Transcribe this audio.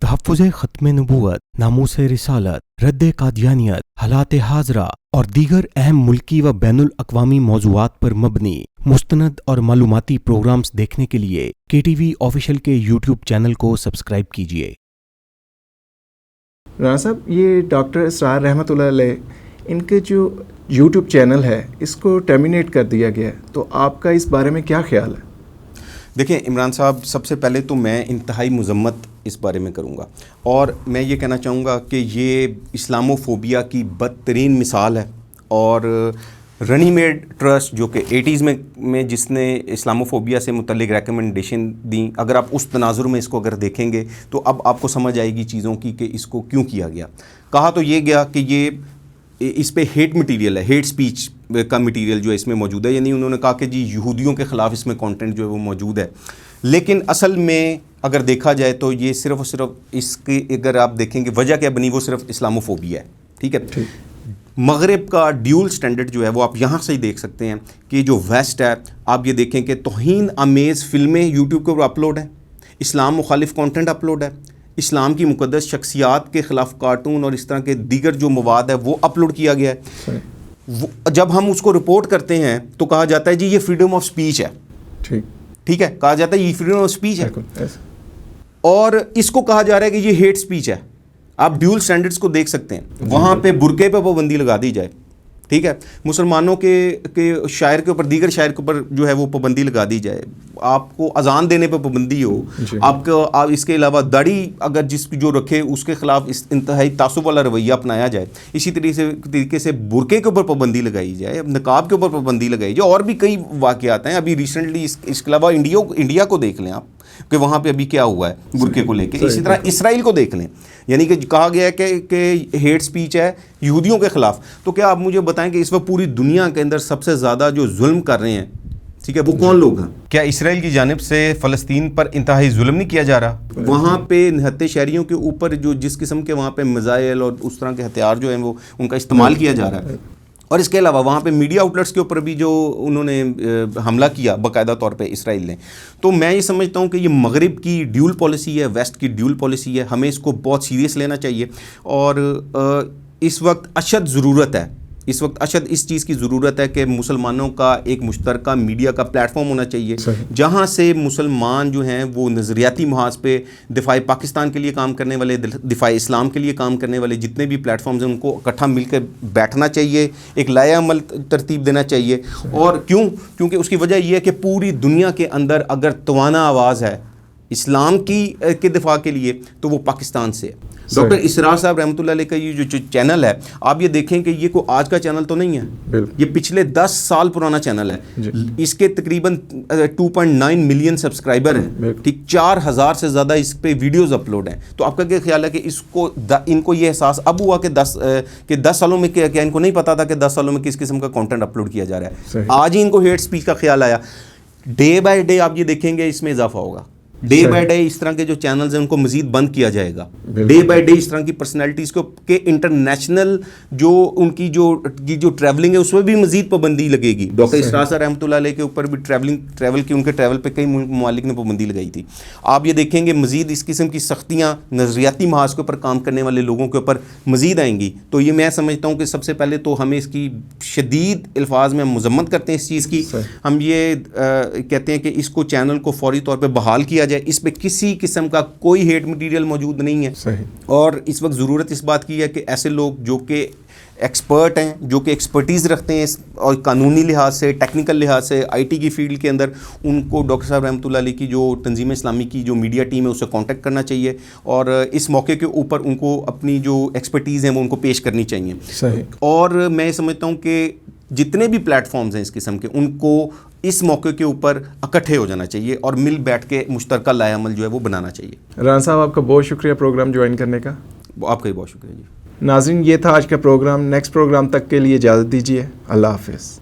تحفظ ختم نبوت، ناموس رسالت، رد قادیانیت، حالات حاضرہ اور دیگر اہم ملکی و بین الاقوامی موضوعات پر مبنی مستند اور معلوماتی پروگرامز دیکھنے کے لیے کے ٹی وی آفیشیل کے یوٹیوب چینل کو سبسکرائب کیجیے۔ رانا صاحب، یہ ڈاکٹر اسرار رحمۃ اللہ علیہ ان کے جو یوٹیوب چینل ہے اس کو ٹرمینیٹ کر دیا گیا ہے، تو آپ کا اس بارے میں کیا خیال ہے؟ دیکھیں عمران صاحب، سب سے پہلے تو میں انتہائی مذمت اس بارے میں کروں گا، اور میں یہ کہنا چاہوں گا کہ یہ اسلاموفوبیا کی بدترین مثال ہے۔ اور رنی میڈ ٹرسٹ جو کہ 80s میں جس نے اسلاموفوبیا سے متعلق ریکمنڈیشن دیں، اگر آپ اس تناظر میں اس کو اگر دیکھیں گے تو اب آپ کو سمجھ آئے گی چیزوں کی کہ اس کو کیوں کیا گیا۔ کہا تو یہ گیا کہ یہ اس پہ ہیٹ مٹیریل ہے، ہیٹ سپیچ کا مٹیریل جو ہے اس میں موجود ہے، یعنی انہوں نے کہا کہ جی یہودیوں کے خلاف اس میں کانٹینٹ جو ہے وہ موجود ہے۔ لیکن اصل میں اگر دیکھا جائے تو یہ صرف اور صرف اس کی اگر آپ دیکھیں گے وجہ کیا بنی، وہ صرف اسلاموفوبیا ہے۔ ٹھیک ہے، مغرب کا ڈیول سٹینڈرڈ جو ہے وہ آپ یہاں سے ہی دیکھ سکتے ہیں کہ جو ویسٹ ہے، آپ یہ دیکھیں کہ توہین آمیز فلمیں یوٹیوب کے اوپر اپلوڈ ہیں، اسلام مخالف کانٹینٹ اپلوڈ ہے، اسلام کی مقدس شخصیات کے خلاف کارٹون اور اس طرح کے دیگر جو مواد ہے وہ اپلوڈ کیا گیا ہے۔ جب ہم اس کو رپورٹ کرتے ہیں تو کہا جاتا ہے جی یہ فریڈم آف سپیچ ہے۔ ٹھیک ہے، کہا جاتا ہے یہ فریڈم آف سپیچ ہے، اور اس کو کہا جا رہا ہے کہ یہ ہیٹ سپیچ ہے۔ آپ ڈیول سٹینڈرڈز کو دیکھ سکتے ہیں، وہاں پہ برقعے پہ پابندی لگا دی جائے، ٹھیک ہے، مسلمانوں کے شاعر کے اوپر، دیگر شاعر کے اوپر جو ہے وہ پابندی لگا دی جائے، آپ کو اذان دینے پہ پابندی ہو، آپ کو اس کے علاوہ داڑھی اگر جس جو رکھے اس کے خلاف انتہائی تعصب والا رویہ اپنایا جائے، اسی طریقے سے برقعے کے اوپر پابندی لگائی جائے، نقاب کے اوپر پابندی لگائی جائے، اور بھی کئی واقعات ہیں۔ ابھی ریسنٹلی اس کے علاوہ انڈیا کو دیکھ لیں آپ کہ وہاں پہ ابھی کیا ہوا ہے برقعے کو لے کے، اسی طرح اسرائیل کو دیکھ لیں، یعنی کہ کہا گیا ہے کہ ہیٹ سپیچ ہے یہودیوں کے خلاف۔ تو کیا آپ مجھے بتائیں کہ اس وقت پوری دنیا کے اندر سب سے زیادہ جو ظلم کر رہے ہیں، ٹھیک ہے، وہ کون لوگ ہیں؟ کیا اسرائیل کی جانب سے فلسطین پر انتہائی ظلم نہیں کیا جا رہا؟ وہاں پہ نہتے شہریوں کے اوپر جو جس قسم کے وہاں پہ میزائل اور اس طرح کے ہتھیار جو ہیں وہ ان کا استعمال کیا جا رہا ہے، اور اس کے علاوہ وہاں پہ میڈیا آؤٹلیٹس کے اوپر بھی جو انہوں نے حملہ کیا باقاعدہ طور پہ اسرائیل نے۔ تو میں یہ سمجھتا ہوں کہ یہ مغرب کی ڈیول پالیسی ہے، ویسٹ کی ڈیول پالیسی ہے، ہمیں اس کو بہت سیریس لینا چاہیے، اور اس وقت اشد ضرورت ہے، اس وقت اشد اس چیز کی ضرورت ہے کہ مسلمانوں کا ایک مشترکہ میڈیا کا پلیٹ فارم ہونا چاہیے، جہاں سے مسلمان جو ہیں وہ نظریاتی محاذ پہ دفاع پاکستان کے لیے کام کرنے والے، دفاع اسلام کے لیے کام کرنے والے جتنے بھی پلیٹ فارمز ہیں ان کو اکٹھا مل کے بیٹھنا چاہیے، ایک لائحہ عمل ترتیب دینا چاہیے۔ اور کیونکہ اس کی وجہ یہ ہے کہ پوری دنیا کے اندر اگر توانا آواز ہے اسلام کے دفاع کے لیے تو وہ پاکستان سے ہے۔ ڈاکٹر اسرار صاحب رحمۃ اللہ علیہ کا یہ جو چینل ہے، آپ یہ دیکھیں کہ یہ کوئی آج کا چینل تو نہیں ہے، یہ پچھلے 10 سال پرانا چینل ہے، اس کے تقریباً 2.9 ملین سبسکرائبر ہیں، ٹھیک، 4000 سے زیادہ اس پہ ویڈیوز اپلوڈ ہیں۔ تو آپ کا کیا خیال ہے کہ ان کو یہ احساس اب ہوا کہ 10 سالوں میں کیا ان کو نہیں پتا تھا کہ 10 سالوں میں کس قسم کا کانٹینٹ اپلوڈ کیا جا رہا ہے؟ آج ہی ان کو ہیٹ سپیچ کا خیال آیا۔ ڈے بائی ڈے آپ یہ دیکھیں گے اس میں اضافہ ہوگا، ڈے بائی ڈے اس طرح کے جو چینلز ہیں ان کو مزید بند کیا جائے گا، ڈے بائی ڈے اس طرح کی پرسنالٹیز کو کہ انٹرنیشنل جو ان کی جو ٹریولنگ ہے اس میں بھی مزید پابندی لگے گی۔ ڈاکٹر اسرار صاحب رحمۃ اللہ علیہ کے اوپر بھی ٹریول کی، ان کے ٹریول پہ کئی ممالک نے پابندی لگائی تھی۔ آپ یہ دیکھیں گے مزید اس قسم کی سختیاں نظریاتی محاذ کے اوپر کام کرنے والے لوگوں کے اوپر مزید آئیں گی۔ تو یہ میں سمجھتا ہوں کہ سب سے پہلے تو ہمیں اس کی شدید الفاظ میں مذمت کرتے ہیں اس چیز کی، ہم یہ کہتے ہیں کہ اس کو چینل کو فوری طور پہ بحال کیا جائے، اس پہ کسی قسم کا کوئی ہیٹ مٹیریل موجود نہیں ہے۔ اور اس وقت ضرورت اس بات کی ہے کہ ایسے لوگ جو کہ ایکسپرٹ ہیں، جو کہ ایکسپرٹیز رکھتے ہیں اور قانونی لحاظ سے، ٹیکنیکل لحاظ سے، آئی ٹی کی فیلڈ کے اندر، ان کو ڈاکٹر صاحب رحمۃ اللہ علیہ کی جو تنظیم اسلامی کی جو میڈیا ٹیم ہے اس سے کانٹیکٹ کرنا چاہیے، اور اس موقع کے اوپر ان کو اپنی جو ایکسپرٹیز ہیں وہ ان کو پیش کرنی چاہیے۔ اور میں سمجھتا ہوں کہ جتنے بھی پلیٹ فارمز ہیں اس قسم کے، ان کو اس موقع کے اوپر اکٹھے ہو جانا چاہیے اور مل بیٹھ کے مشترکہ لائحہ عمل جو ہے وہ بنانا چاہیے۔ رانا صاحب، آپ کا بہت شکریہ پروگرام جوائن کرنے کا۔ آپ کا بھی بہت شکریہ جی۔ ناظرین، یہ تھا آج کا پروگرام، نیکسٹ پروگرام تک کے لیے اجازت دیجیے، اللہ حافظ۔